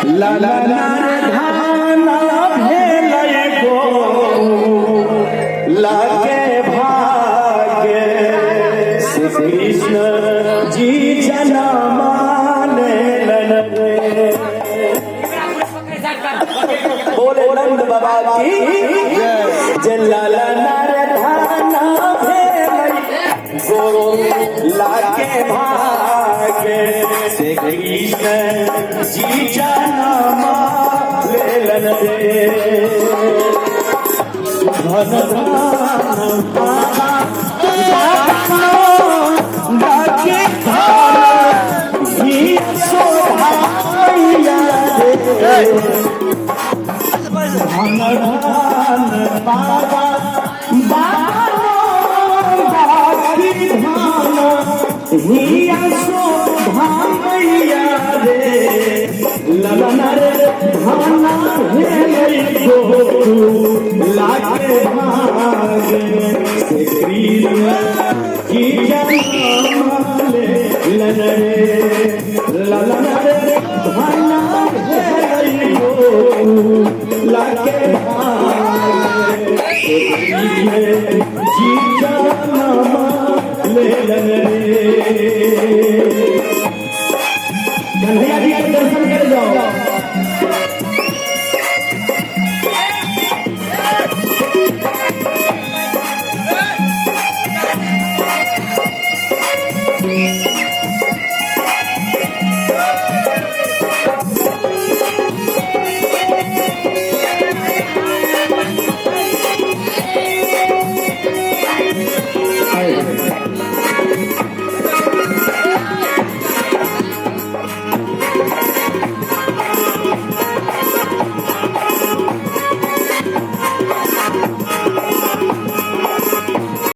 ललना धाना भेलै गो लागे भागे श्री कृष्ण जी जनमा लेलन रे। बोले नंद बाबा की जय। ललना धाना भेलै गो लागे भागे श्री कृष्ण जी जनमा लेलन रे। धन धान पावा डाके धान ही शोभाया रे। धन धान पावा डाके धान ही शोभाया रे। ललना रे धाना भेलै गो लागे भागे श्री कृष्ण जी जनमा लेलन रे।